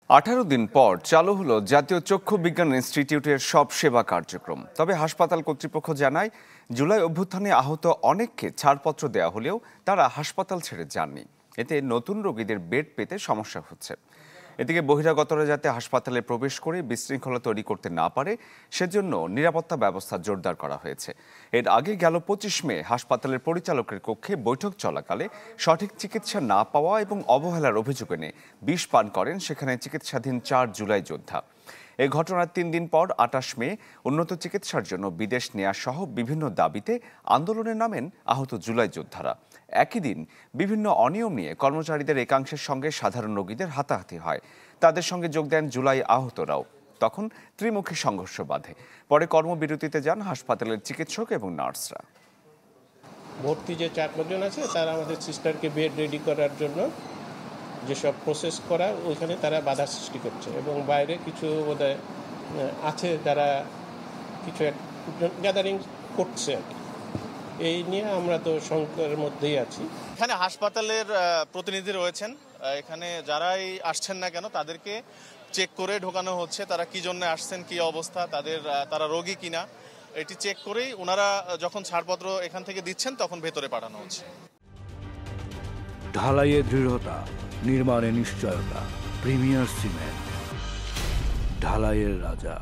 18 দিন পর চালু হলো জাতীয় চক্ষু বিজ্ঞান ইনস্টিটিউটের সব সেবা কার্যক্রম। তবে হাসপাতাল কর্তৃপক্ষ জানায়, জুলাই অভ্যুত্থানে আহত অনেককে ছাড়পত্র দেওয়া হলেও তারা হাসপাতাল ছেড়ে যাননি। এতে নতুন রোগীদের বেড পেতে সমস্যা হচ্ছে। এদিকে বহিরাগতরা যাতে হাসপাতালে প্রবেশ করে বিশৃঙ্খলা তৈরি করতে না পারে, সেজন্য নিরাপত্তা ব্যবস্থা জোরদার করা হয়েছে। এর আগে গেল 25 মে হাসপাতালের পরিচালকের কক্ষে বৈঠক চলাকালে সঠিক চিকিৎসা না পাওয়া এবং অবহেলার অভিযোগ এনে বিষ পান করেন সেখানে চিকিৎসাধীন 4 জুলাই যোদ্ধা। এই ঘটনার 3 দিন পর 28 মে উন্নত চিকিৎসার জন্য বিদেশ নেওয়া সহ বিভিন্ন দাবিতে আন্দোলনে নামেন আহত জুলাই যোদ্ধারা। একই দিন বিভিন্ন অনিয়ম নিয়ে কর্মচারীদের একাংশের সঙ্গে সাধারণ রোগীদের হাতাহাতি হয়। তাদের সঙ্গে যোগ দেন জুলাই আহতরাও। তখন ত্রিমুখী সংঘর্ষ বাধে। পরে কর্মবিরতিতে যান হাসপাতালের চিকিৎসক এবং নার্সরা। ভর্তি যে 4-5 জন আছে তারা আমাদের সিস্টারকে বেড রেডি করার জন্য যেসব প্রসেস করা ওইখানে তারা বাধা সৃষ্টি করছে, এবং বাইরে কিছু বোধহয় আছে যারা কিছু গ্যাদারিং করছে আর কি। এই নিয়ে আমরা তো শঙ্কার মধ্যেই আছি। এখানে হাসপাতালের প্রতিনিধি রয়েছেন, এখানে যারাই আসছেন না কেন তাদেরকে চেক করে ঢোকানো হচ্ছে, তারা কি জন্য আসছেন, কি অবস্থা তারা রোগী কিনা এটি চেক করেই ওনারা যখন ছাড়পত্র এখান থেকে দিচ্ছেন তখন ভেতরে পাঠানো হচ্ছে। ঢালাইয়ে দৃঢ়তা, নির্মাণে নিশ্চয়তা, প্রিমিয়ার সিমেন্ট, ঢালাইয়ের রাজা।